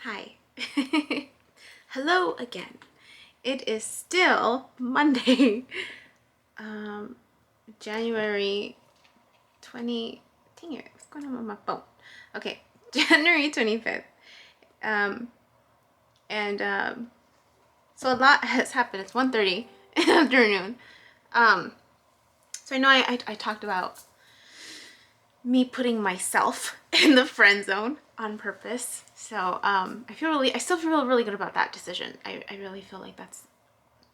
Hi. Hello again. It is still Monday, January 20, dang it, what's going on with my phone? Okay, January 25th. Um, and so a lot has happened. It's 1:30 in the afternoon. So I know I talked about me putting myself in the friend zone on purpose. So I still feel really good about that decision. I really feel like that's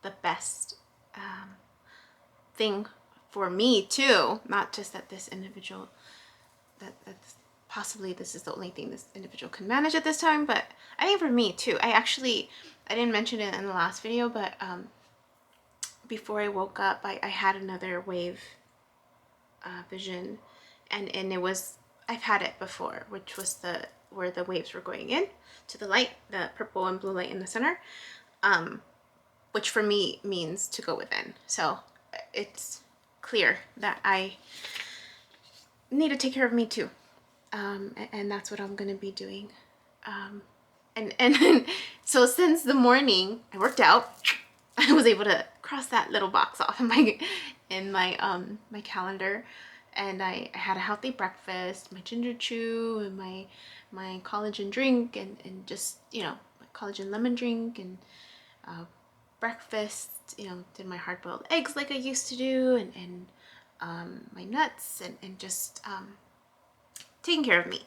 the best thing for me too. Not just that this individual, that's possibly this is the only thing this individual can manage at this time, but I think for me too. I didn't mention it in the last video, but before I woke up, I had another wave vision, and it was, I've had it before, which was where the waves were going in to the light, the purple and blue light in the center, which for me means to go within. So it's clear that I need to take care of me too, and that's what I'm gonna be doing. And so since the morning I worked out, I was able to cross that little box off in my calendar, and I had a healthy breakfast, my ginger chew, and my collagen drink, and just, you know, my collagen lemon drink, and breakfast, you know, did my hard-boiled eggs like I used to do, and my nuts, and just taking care of me.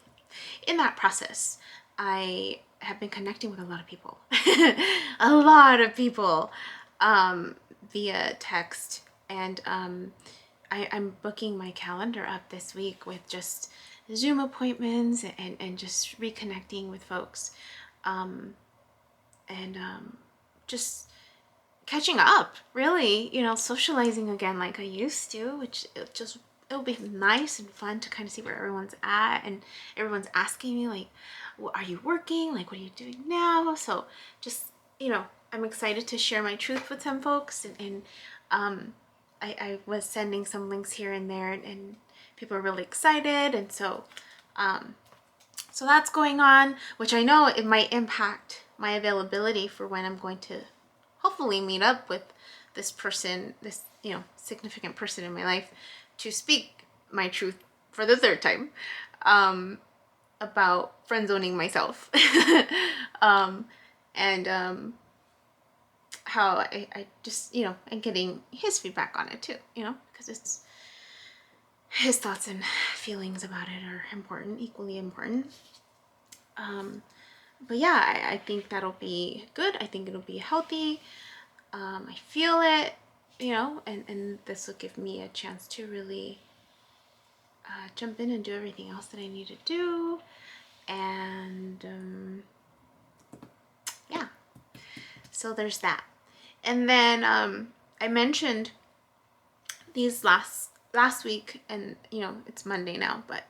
In that process, I have been connecting with a lot of people, a lot of people, via text, and I'm booking my calendar up this week with just Zoom appointments and just reconnecting with folks, and just catching up, really, you know, socializing again like I used to, which it'll be nice and fun to kind of see where everyone's at, and everyone's asking me like, well, are you working? Like, what are you doing now? So just, you know, I'm excited to share my truth with some folks, and I was sending some links here and there, and people are really excited, and so so that's going on, which I know it might impact my availability for when I'm going to hopefully meet up with this person, this, you know, significant person in my life, to speak my truth for the third time, about friend zoning myself, and how I just, you know, and getting his feedback on it too, you know, because it's his thoughts and feelings about it are important, equally important. But yeah, I think that'll be good. I think it'll be healthy. I feel it, you know, and this will give me a chance to really jump in and do everything else that I need to do. And yeah, so there's that. And then I mentioned these last week, and you know, it's Monday now, but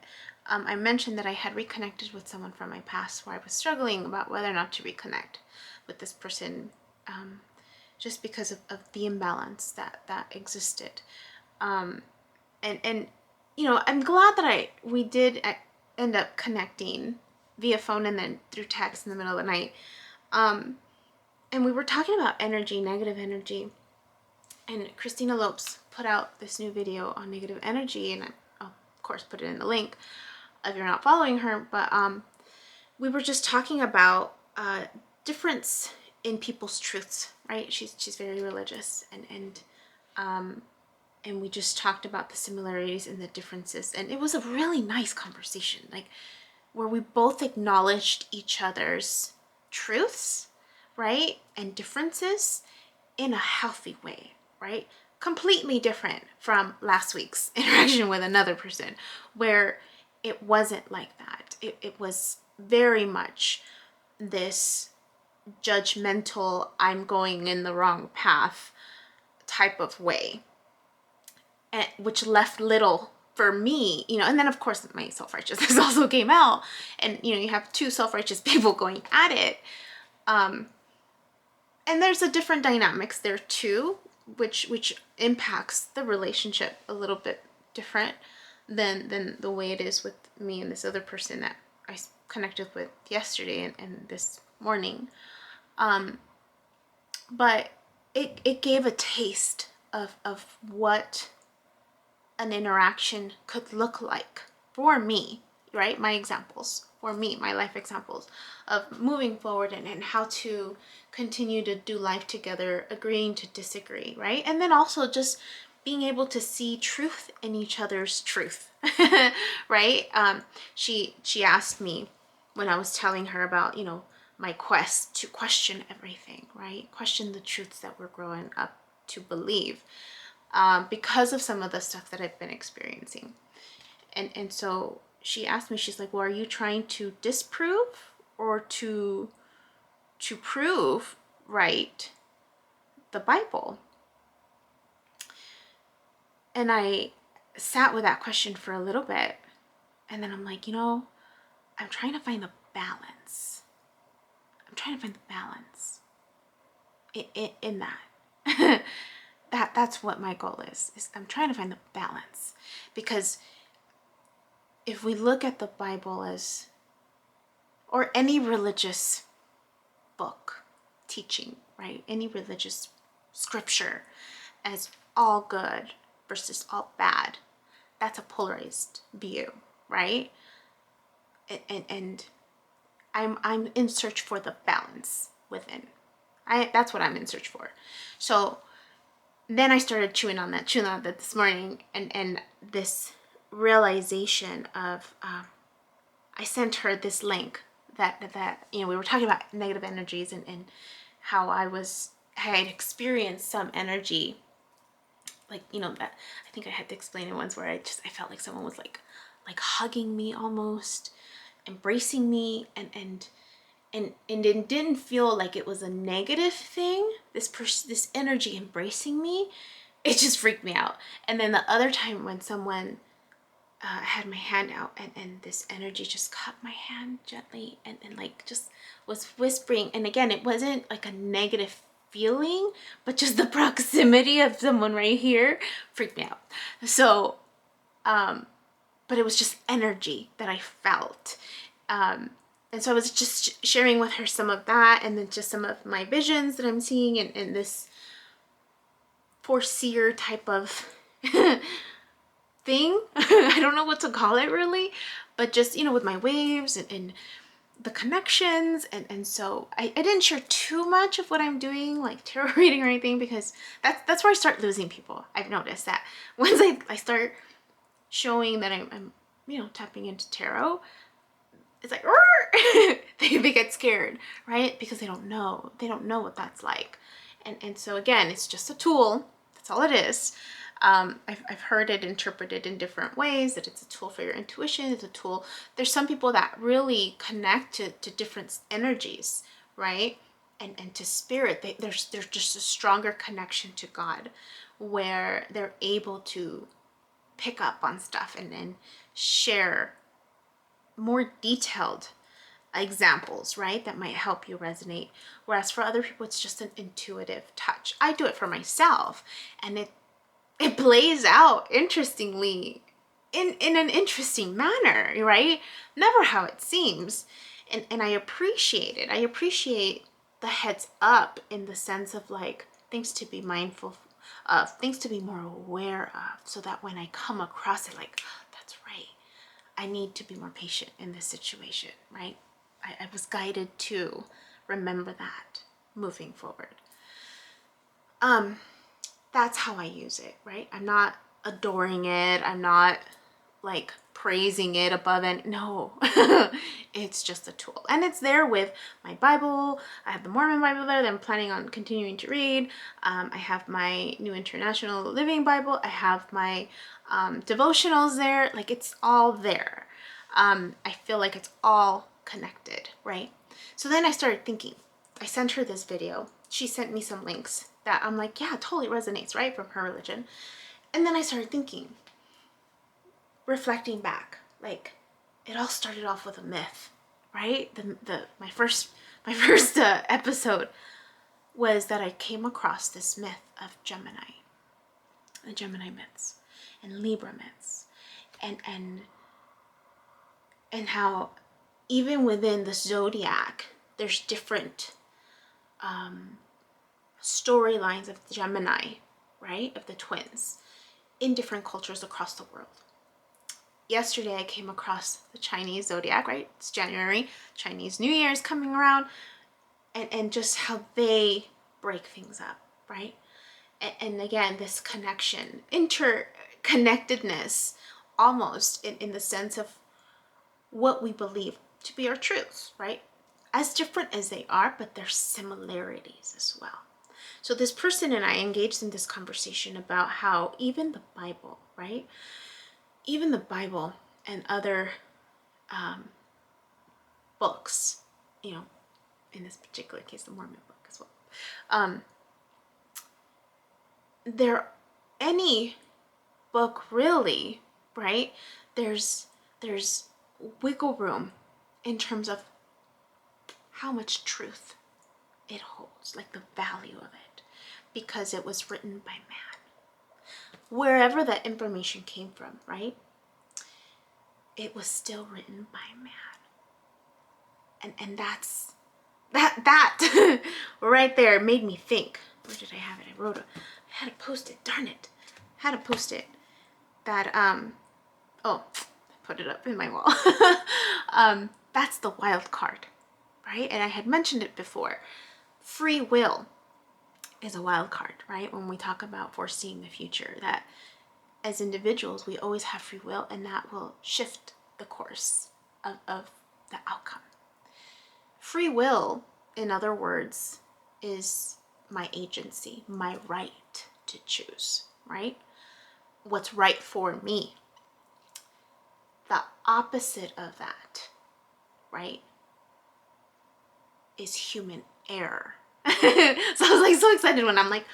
I mentioned that I had reconnected with someone from my past, where I was struggling about whether or not to reconnect with this person, just because of the imbalance that existed. And you know, I'm glad that we did end up connecting via phone and then through text in the middle of the night. And we were talking about energy, negative energy, and Christina Lopes put out this new video on negative energy, and I'll of course put it in the link if you're not following her. But we were just talking about difference in people's truths, right? She's very religious, and we just talked about the similarities and the differences, and it was a really nice conversation, like where we both acknowledged each other's truths, right, and differences in a healthy way, right? Completely different from last week's interaction with another person, where it wasn't like that. It was very much this judgmental, I'm going in the wrong path type of way, and which left little for me, you know. And then of course my self-righteousness also came out, and you know, you have two self-righteous people going at it, and there's a different dynamics there too, which impacts the relationship a little bit different than the way it is with me and this other person that I connected with yesterday and this morning. But it gave a taste of what an interaction could look like for me, right? My examples, for me, my life examples of moving forward and how to continue to do life together, agreeing to disagree, right? And then also just being able to see truth in each other's truth, right? She asked me when I was telling her about, my quest to question everything, right? Question the truths that we're growing up to believe, because of some of the stuff that I've been experiencing. And so she asked me, she's like, well, are you trying to disprove or to prove right the Bible? And I sat with that question for a little bit, and then I'm like, I'm trying to find the balance. I'm trying to find the balance in that. That's what my goal is I'm trying to find the balance. Because if we look at the Bible as, or any religious book, teaching, right? Any religious scripture as all good versus all bad, that's a polarized view, right? And I'm in search for the balance within. That's what I'm in search for. So then I started chewing on that this morning, and this realization of, I sent her this link that we were talking about negative energies and how I had experienced some energy, like, that I think I had to explain it once, where I felt like someone was like hugging me, almost embracing me, and it didn't feel like it was a negative thing, this energy embracing me. It just freaked me out. And then the other time when someone had my hand out, and this energy just caught my hand gently and like just was whispering. And again, it wasn't like a negative feeling, but just the proximity of someone right here freaked me out. So, but it was just energy that I felt. And so I was just sharing with her some of that, and then just some of my visions that I'm seeing, and this foreseer type of thing. I don't know what to call it really, but just, with my waves and the connections. And so I didn't share too much of what I'm doing, like tarot reading or anything, because that's where I start losing people. I've noticed that once I start showing that I'm tapping into tarot, it's like they get scared, right? Because they don't know what that's like. And so again, it's just a tool. That's all it is. I've heard it interpreted in different ways, that it's a tool for your intuition. It's a tool. There's some people that really connect to different energies, right? And to spirit. There's just a stronger connection to God, where they're able to pick up on stuff and share more detailed examples, right? That might help you resonate. Whereas for other people, it's just an intuitive touch. I do it for myself, and it plays out interestingly in an interesting manner, right? Never how it seems. And I appreciate it. I appreciate the heads up, in the sense of like things to be mindful of, things to be more aware of, so that when I come across it, like, that's right, I need to be more patient in this situation, right? I was guided to remember that moving forward. That's how I use it, right? I'm not adoring it. I'm not like praising it above it. No, it's just a tool. And it's there with my Bible. I have the Mormon Bible there that I'm planning on continuing to read. I have my New International Living Bible. I have my devotionals there. Like, it's all there. I feel like it's all connected, right? So then I started thinking. I sent her this video. She sent me some links that I'm like, yeah, totally resonates, right? From her religion. And then I started thinking, reflecting back, like, it all started off with a myth, right? My first episode was that I came across this myth of Gemini, the Gemini myths, and Libra myths, and how even within the zodiac, there's different storylines of the Gemini, right? Of the twins in different cultures across the world. Yesterday, I came across the Chinese zodiac, right? It's January, Chinese New Year is coming around, and just how they break things up, right? And again, this connection, interconnectedness, almost in the sense of what we believe to be our truths, right? As different as they are, but there's similarities as well. So this person and I engaged in this conversation about how even the Bible, right? Even the Bible and other books, you know, in this particular case, the Mormon book as well. There, any book really, right? There's wiggle room in terms of how much truth it holds, like the value of it, because it was written by man. Wherever that information came from, right? It was still written by man. And that's that right there made me think. Where did I have it? I had to post it, darn it. I had to post it. That oh, I put it up in my wall. That's the wild card, right? And I had mentioned it before. Free will is a wild card, right? When we talk about foreseeing the future, that as individuals, we always have free will, and that will shift the course of the outcome. Free will, in other words, is my agency, my right to choose, right? What's right for me. The opposite of that, right, is human error. So I was like so excited when I'm like,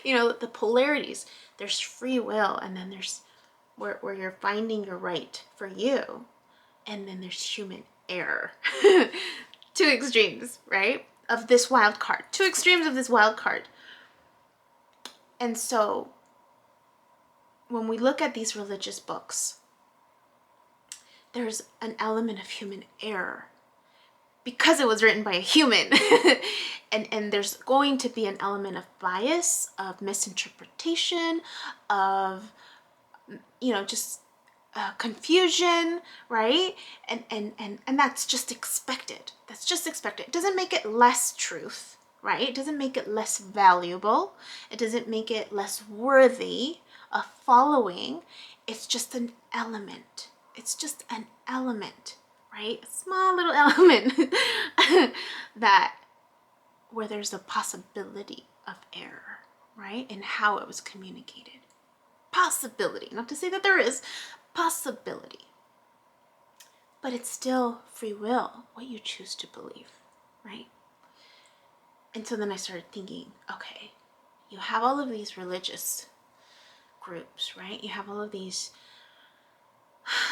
you know, the polarities. There's free will, and then there's where you're finding your right for you, and then there's human error. Two extremes, right, of this wild card. Two extremes of this wild card. And so when we look at these religious books, there's an element of human error because it was written by a human. and there's going to be an element of bias, of misinterpretation, of, you know, just confusion, right? And that's just expected. That's just expected. It doesn't make it less truth, right? It doesn't make it less valuable. It doesn't make it less worthy of following. It's just an element. It's just an element, right? A small little element that where there's a possibility of error, right? In how it was communicated. Possibility, not to say that there is possibility, but it's still free will, what you choose to believe, right? And so then I started thinking, okay, you have all of these religious groups, right? You have all of these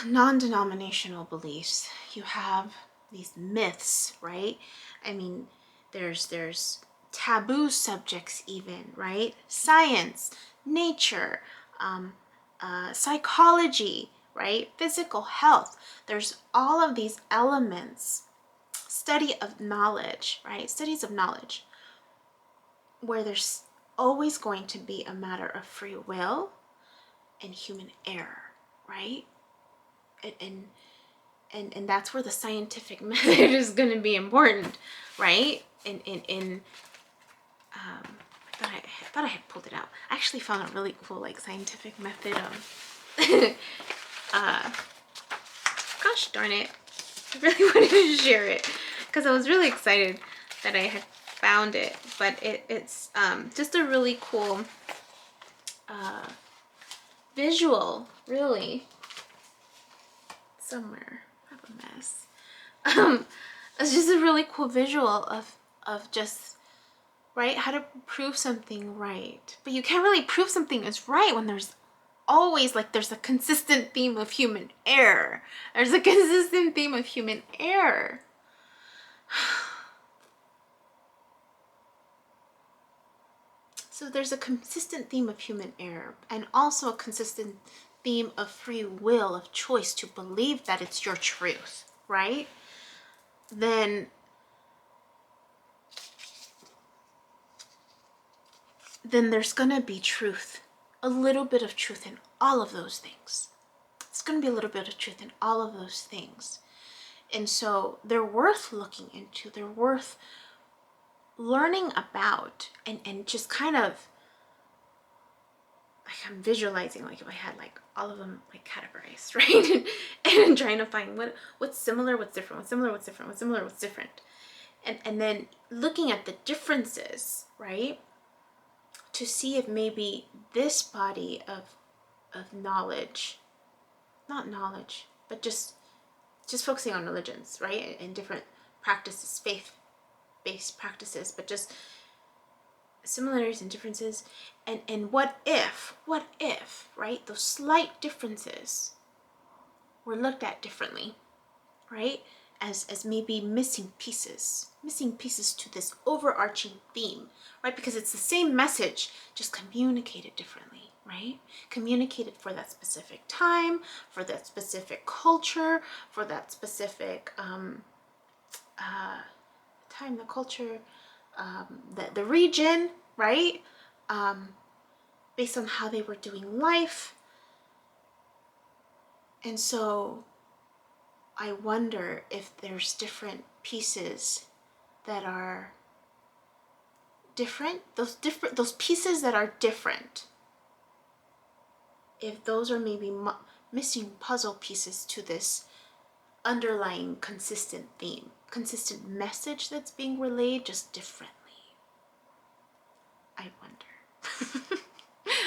non-denominational beliefs. You have these myths, right? I mean, there's taboo subjects even, right? Science, nature, psychology, right? Physical health. There's all of these elements, study of knowledge, right? Studies of knowledge, where there's always going to be a matter of free will and human error, right? And that's where the scientific method is going to be important, right? I thought I had pulled it out. I actually found a really cool, like, scientific method of, gosh darn it, I really wanted to share it because I was really excited that I had found it. But it's just a really cool visual, really. Somewhere, I have a mess. It's just a really cool visual of just, right, how to prove something right. But you can't really prove something is right when there's always, like, there's a consistent theme of human error. There's a consistent theme of human error. So there's a consistent theme of human error, and also a consistent theme of free will, of choice to believe that it's your truth, right? Then there's gonna be truth, a little bit of truth in all of those things. It's gonna be a little bit of truth in all of those things. And so they're worth looking into, they're worth learning about, and just kind of, like, I'm visualizing, like, if I had like all of them like categorized, right? and trying to find what's similar, what's different, what's similar, what's different, what's similar, what's different. And then looking at the differences, right? To see if maybe this body of knowledge, not knowledge, but just focusing on religions, right? And different practices, faith-based practices, but just similarities and differences. And what if, right? Those slight differences were looked at differently, right? As maybe missing pieces to this overarching theme, right? Because it's the same message, just communicated differently, right? Communicated for that specific time, for that specific culture, for that specific time, the culture, the region, right? Based on how they were doing life. And so I wonder if there's different pieces that are different, those pieces that are different, if those are maybe missing puzzle pieces to this underlying consistent theme, consistent message that's being relayed, just differently. I wonder.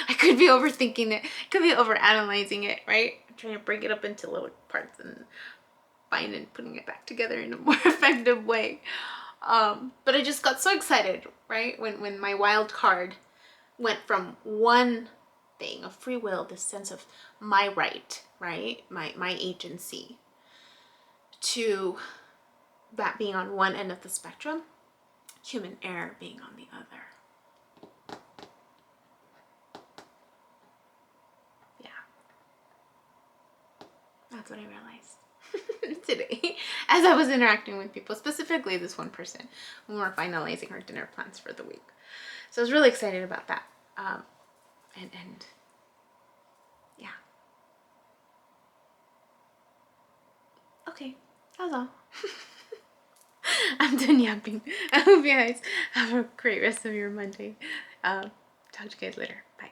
I could be overthinking it, could be overanalyzing it, right? I'm trying to break it up into little parts and putting it back together in a more effective way. But I just got so excited, right? When my wild card went from one thing of free will, this sense of my right, my agency, to that being on one end of the spectrum, human error being on the other. Yeah. That's what I realized today as I was interacting with people, specifically this one person when we were finalizing her dinner plans for the week. So I was really excited about that. And yeah. Okay, that's all. I'm done yapping. I hope you guys have a great rest of your Monday. Talk to you guys later. Bye.